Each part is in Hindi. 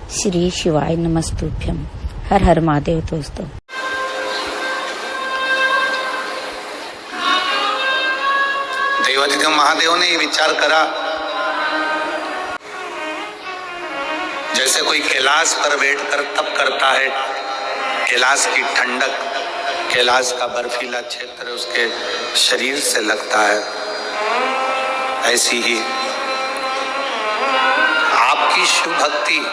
श्री शिवाय नमस्तुभ्यम। हर हर महादेव। दोस्तों, देवाधिदेव महादेव ने ये विचार करा, जैसे कोई कैलाश पर बैठकर तप करता है, कैलाश की ठंडक, कैलाश का बर्फीला क्षेत्र उसके शरीर से लगता है, ऐसी ही आपकी शिव भक्ति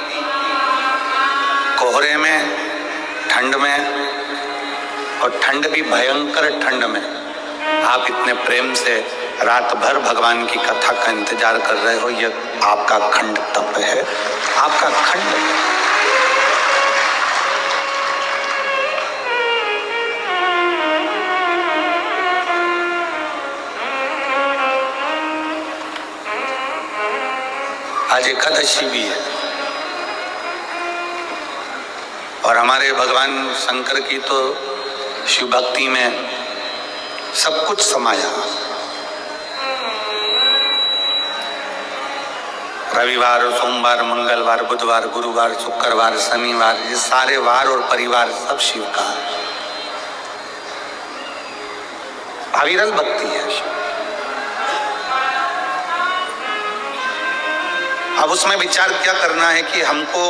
कोहरे में, ठंड में, और ठंड भी भयंकर ठंड में आप इतने प्रेम से रात भर भगवान की कथा का इंतजार कर रहे हो, यह आपका खंड तप है, आपका खंड है। आज एकादशी भी है और हमारे भगवान शंकर की तो शिव भक्ति में सब कुछ समाया। रविवार, सोमवार, मंगलवार, बुधवार, गुरुवार, शुक्रवार, शनिवार, ये सारे वार और परिवार सब शिव का अविरल भक्ति है। अब उसमें विचार क्या करना है कि हमको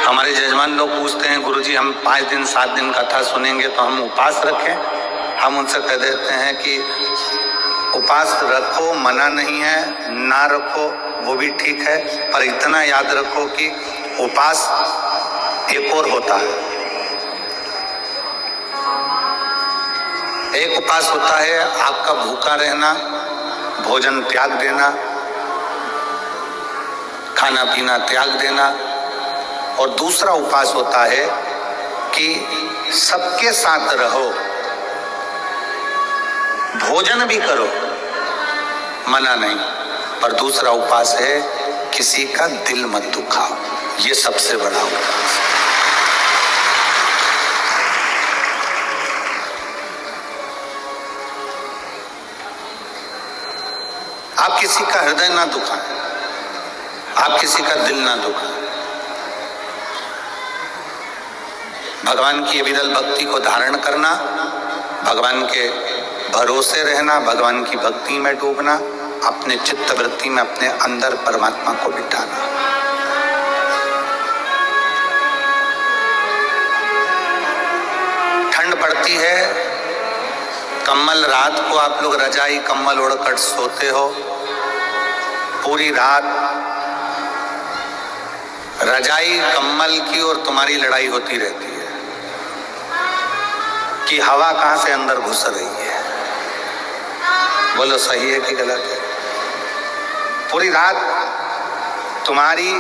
हमारे जजमान लोग पूछते हैं, गुरुजी हम 5 दिन 7 दिन कथा सुनेंगे तो हम उपवास रखें? हम उनसे कह देते हैं कि उपवास रखो, मना नहीं है, ना रखो वो भी ठीक है, पर इतना याद रखो कि उपवास एक और होता है। एक उपवास होता है आपका भूखा रहना, भोजन त्याग देना, खाना पीना त्याग देना, और दूसरा उपवास होता है कि सबके साथ रहो, भोजन भी करो, मना नहीं, पर दूसरा उपवास है किसी का दिल मत दुखाओ। ये सबसे बड़ा उपवास है। आप किसी का हृदय ना दुखाएं, आप किसी का दिल ना दुखाएं। भगवान की विरल भक्ति को धारण करना, भगवान के भरोसे रहना, भगवान की भक्ति में डूबना, अपने चित्त वृत्ति में अपने अंदर परमात्मा को बिठाना। ठंड पड़ती है, कम्बल, रात को आप लोग रजाई कम्बल ओढ़कर सोते हो, पूरी रात रजाई कम्बल की और तुम्हारी लड़ाई होती रहती है कि हवा कहां से अंदर घुस रही है। बोलो सही है कि गलत है? पूरी रात तुम्हारी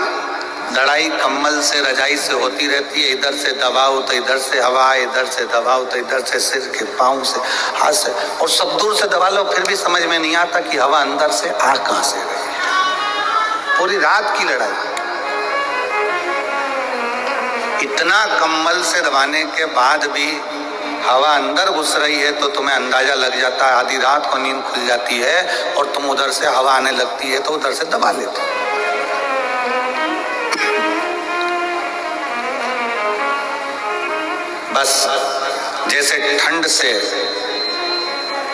लड़ाई कम्बल से, रजाई से होती रहती है। इधर से दबाओ तो इधर से हवा, इधर से दबाओ तो इधर से, सिर के पांव से, हाथ से, और सब दूर से दबा लो फिर भी समझ में नहीं आता कि हवा अंदर से आ कहां से रही है। पूरी रात की लड़ाई, इतना कम्बल से दबाने के बाद भी हवा अंदर घुस रही है तो तुम्हें अंदाजा लग जाता है। आधी रात को नींद खुल जाती है और तुम उधर से हवा आने लगती है तो उधर से दबा लेते हो। बस जैसे ठंड से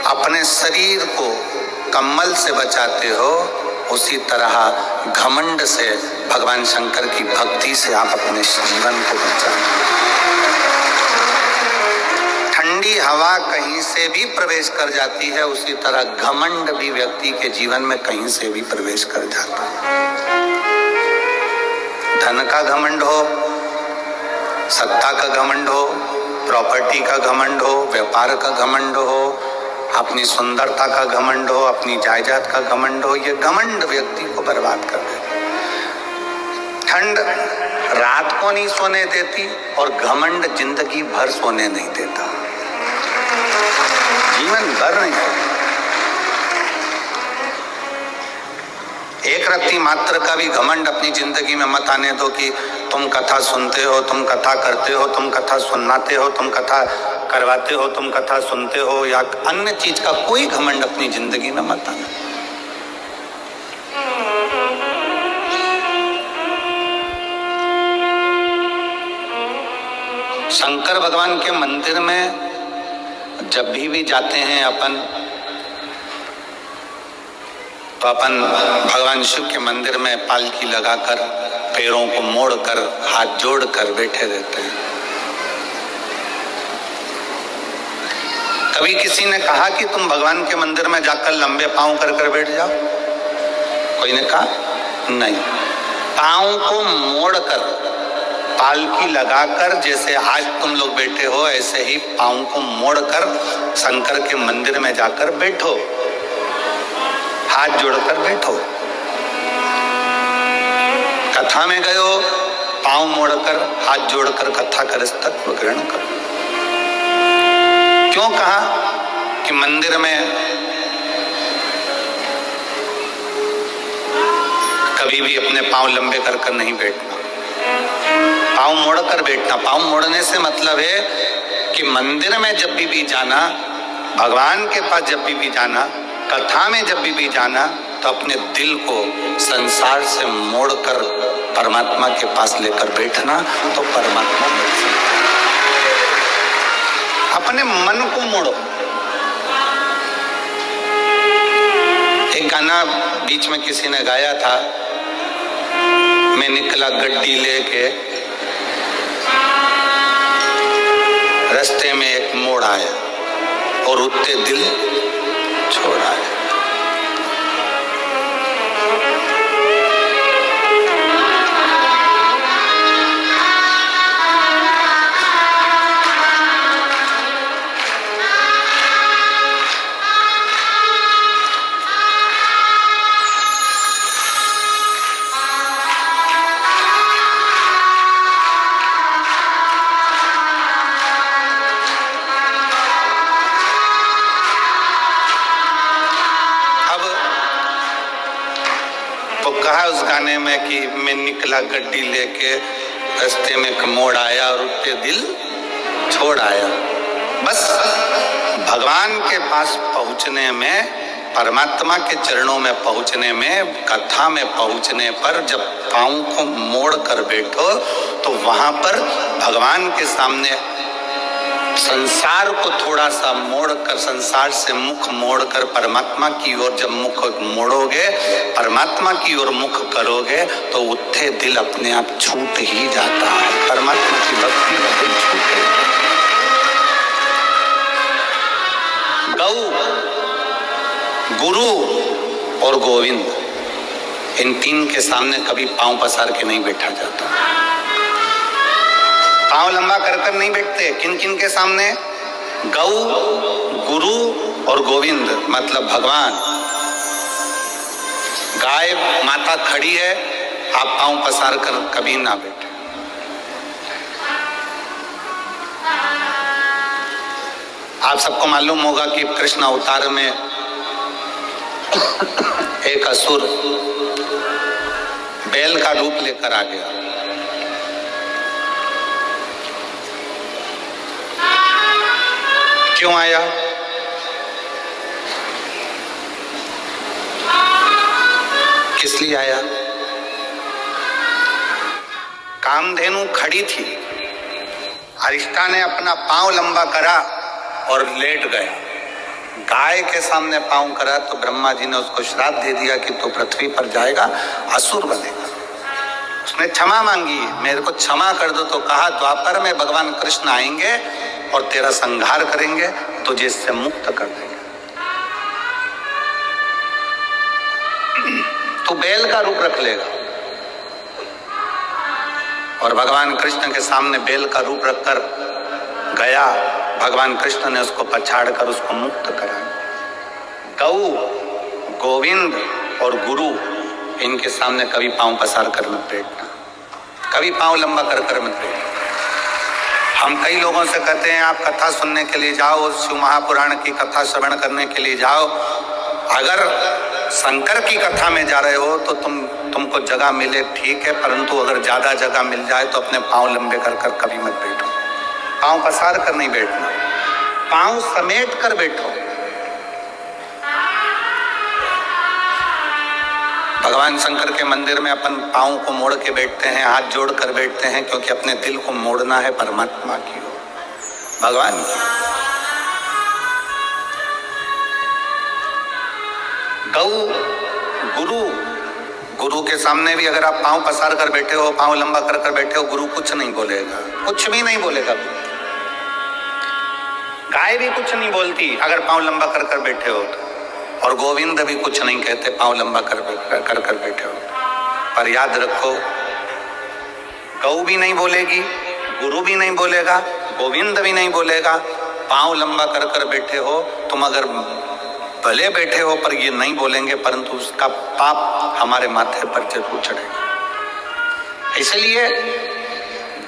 अपने शरीर को कम्बल से बचाते हो, उसी तरह घमंड से, भगवान शंकर की भक्ति से आप अपने जीवन को बचाते। ठंडी हवा कहीं से भी प्रवेश कर जाती है, उसी तरह घमंड भी व्यक्ति के जीवन में कहीं से भी प्रवेश कर जाता है। धन का घमंड हो, सत्ता का घमंड हो, प्रॉपर्टी का घमंड हो, व्यापार का घमंड हो, अपनी सुंदरता का घमंड हो, अपनी जायदाद का घमंड हो, ये घमंड व्यक्ति को बर्बाद कर देता। ठंड रात को नहीं सोने देती और घमंड जिंदगी भर सोने नहीं देता, जीवन भर नहीं देता। एक रत्ती मात्र का भी घमंड अपनी जिंदगी में मत आने दो कि तुम कथा सुनते हो, तुम कथा करते हो, तुम कथा सुनाते हो, तुम कथा करवाते हो तुम, कथा सुनते हो या अन्य चीज का कोई घमंड अपनी जिंदगी में मत आना। शंकर भगवान के मंदिर में जब भी जाते हैं अपन, तो अपन भगवान शिव के मंदिर में पालकी लगाकर, पैरों को मोड़कर, हाथ जोड़कर बैठे रहते हैं। कभी किसी ने कहा कि तुम भगवान के मंदिर में जाकर लंबे पांव कर बैठ जाओ? कोई ने कहा नहीं। पांव को मोड़कर, पालकी लगाकर, जैसे आज तुम लोग बैठे हो ऐसे ही पांव को मोड़कर शंकर के मंदिर में जाकर बैठो, हाथ जोड़कर बैठो। कथा में गए हो, पांव मोड़कर, हाथ जोड़कर कथा कर तत्व ग्रहण करो। क्यों कहा कि मंदिर में कभी भी अपने पांव लंबे कर नहीं बैठना, पांव मोड़कर बैठना। पांव मोड़ने से मतलब है कि मंदिर में जब भी जाना, भगवान के पास जब भी जाना, कथा में जब भी जाना, तो अपने दिल को संसार से मोड़कर परमात्मा के पास लेकर बैठना, तो परमात्मा बैठ सकता है। अपने मन को मोड़ो। एक गाना बीच में किसी ने गाया था, मैं निकला गड्डी लेके, रास्ते में एक मोड़ आया और उत्ते दिल छोड़ आया। कहा उस गाने में कि मैं निकला गड्डी लेके, रास्ते में एक मोड़ आया और उत्ते दिल छोड़ आया। बस भगवान के पास पहुंचने में, परमात्मा के चरणों में पहुंचने में, कथा में पहुंचने पर जब पांव को मोड़ कर बैठो, तो वहां पर भगवान के सामने संसार को थोड़ा सा मोड़कर, संसार से मुख मोड़कर परमात्मा की ओर जब मुख मोड़ोगे, परमात्मा की ओर मुख करोगे, तो उत्थे दिल अपने आप छूट ही जाता है। परमात्मा की भक्ति में दिल छूटे। गौ, गुरु और गोविंद, इन तीन के सामने कभी पांव पसार के नहीं बैठा जाता। पांव लंबा कर नहीं बैठते। किन किन के सामने? गौ, गुरु और गोविंद, मतलब भगवान। गाय माता खड़ी है, आप पांव पसार कर कभी ना बैठे। आप सबको मालूम होगा कि कृष्ण अवतार में एक असुर बैल का रूप लेकर आ गया। क्यों आया? किस लिए आया? कामधेनु खड़ी थी, अरिष्टा ने अपना पांव लंबा करा और लेट गया। गाय के सामने पांव करा तो ब्रह्मा जी ने उसको श्राप दे दिया कि तू पृथ्वी पर जाएगा, असुर बनेगा। उसने क्षमा मांगी, मेरे को क्षमा कर दो। तो कहा द्वापर में भगवान कृष्ण आएंगे और तेरा संहार करेंगे, तुझे इससे मुक्त कर देंगे। तू बैल का रूप रख लेगा। और भगवान कृष्ण के सामने बैल का रूप रखकर गया। भगवान कृष्ण ने उसको पछाड़कर उसको मुक्त करा। गौ, गोविंद और गुरु, इनके सामने कभी पांव पसार कर मत बैठना, कभी पांव लंबा कर मत बैठना। हम कई लोगों से कहते हैं आप कथा सुनने के लिए जाओ, शिव महापुराण की कथा श्रवण करने के लिए जाओ। अगर शंकर की कथा में जा रहे हो तो तुमको जगह मिले ठीक है, परंतु अगर ज्यादा जगह मिल जाए तो अपने पांव लंबे कर कभी मत बैठो। पांव पसार कर नहीं बैठना। पांव समेट कर बैठो। भगवान शंकर के मंदिर में अपन पांव को मोड़ के बैठते हैं, हाथ जोड़ कर बैठते हैं, क्योंकि अपने दिल को मोड़ना है परमात्मा की ओर, भगवान की। गौ गुरु के सामने भी अगर आप पांव पसार कर बैठे हो, पांव लंबा कर कर बैठे हो, गुरु कुछ नहीं बोलेगा, कुछ भी नहीं बोलेगा। गाय भी कुछ नहीं बोलती अगर पांव लंबा कर कर बैठे हो तो, और गोविंद भी कुछ नहीं कहते पांव लंबा कर कर बैठे हो। पर याद रखो, गौ भी नहीं बोलेगी, गुरु भी नहीं बोलेगा, गोविंद भी नहीं बोलेगा। पांव लंबा कर कर बैठे हो तुम, अगर भले बैठे हो पर ये नहीं बोलेंगे, परंतु उसका पाप हमारे माथे पर जरूर चढ़ेगा। इसलिए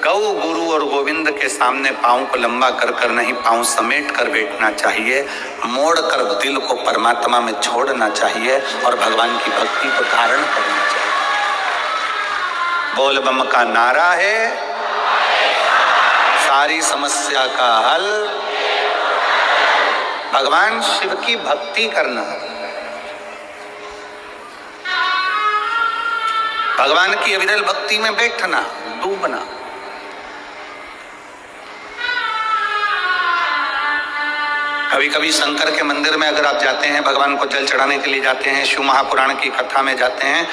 गौ, गुरु और गोविंद के सामने पांव को लंबा कर कर नहीं, पांव समेट कर बैठना चाहिए, मोड़ कर दिल को परमात्मा में छोड़ना चाहिए और भगवान की भक्ति को धारण करना चाहिए। बोल बम का नारा है, सारी समस्या का हल भगवान शिव की भक्ति करना, भगवान की अविरल भक्ति में बैठना, डूबना। कभी कभी शंकर के मंदिर में अगर आप जाते हैं, भगवान को जल चढ़ाने के लिए जाते हैं, शिव महापुराण की कथा में जाते हैं,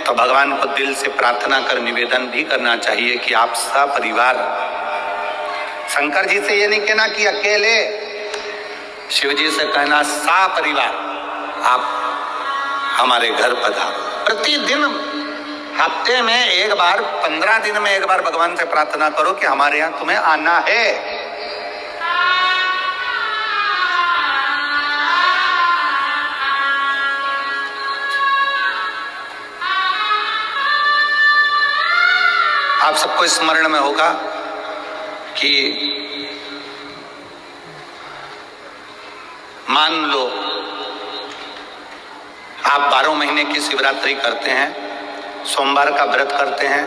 तो भगवान को दिल से प्रार्थना कर निवेदन भी करना चाहिए कि आप सपरिवार, शंकर जी से ये नहीं कहना कि अकेले, शिव जी से कहना सपरिवार आप हमारे घर पधारो। प्रतिदिन, हफ्ते में एक बार, 15 दिन में एक बार भगवान से प्रार्थना करो कि हमारे यहाँ तुम्हें आना है। आप सबको स्मरण में होगा कि मान लो आप 12 महीने की शिवरात्रि करते हैं, सोमवार का व्रत करते हैं,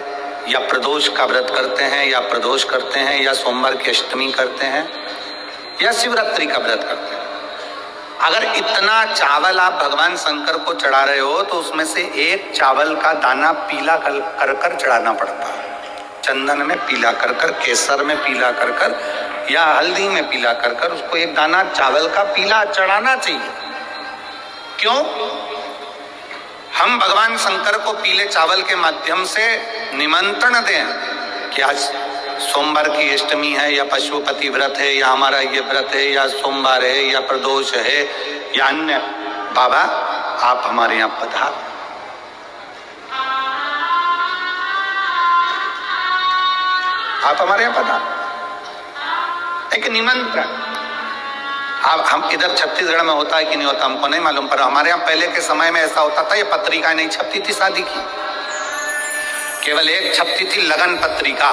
या प्रदोष का व्रत करते हैं, या प्रदोष करते हैं, या सोमवार की अष्टमी करते हैं, या शिवरात्रि का व्रत करते हैं। अगर इतना चावल आप भगवान शंकर को चढ़ा रहे हो तो उसमें से एक चावल का दाना पीला कर कर चढ़ाना पड़ता है। चंदन में पीला कर कर, केसर में पीला कर कर, या हल्दी में पीला कर कर उसको एक दाना चावल का पीला चढ़ाना चाहिए। क्यों? हम भगवान शंकर को पीले चावल के माध्यम से निमंत्रण दें कि आज सोमवार की अष्टमी है, या पशुपति व्रत है, या हमारा ये व्रत है, या सोमवार है, या प्रदोष है, या अन्य, बाबा आप हमारे यहाँ पधारो। आप हमारे यहाँ पधारो, एक निमंत्रण। अब हम इधर छत्तीसगढ़ में होता है कि नहीं होता हमको नहीं मालूम, पर हमारे यहाँ पहले के समय में ऐसा होता था, ये पत्रिका नहीं छपती थी शादी की, केवल एक छपती थी लगन पत्रिका।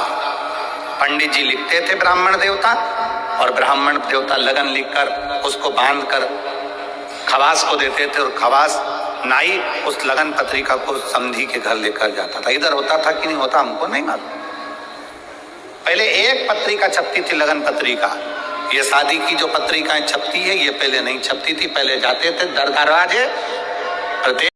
पंडित जी लिखते थे ब्राह्मण देवता, और ब्राह्मण देवता लगन लिखकर उसको बांध कर खवास को देते थे, और खवास नाई उस लगन पत्रिका को समधी के घर लेकर जाता था। इधर होता था कि नहीं होता हमको नहीं मालूम। पहले एक पत्रिका छपती थी, लगन पत्रिका। ये शादी की जो पत्रिकाएं छपती है ये पहले नहीं छपती थी, पहले जाते थे दर दरवाजे प्रत्येक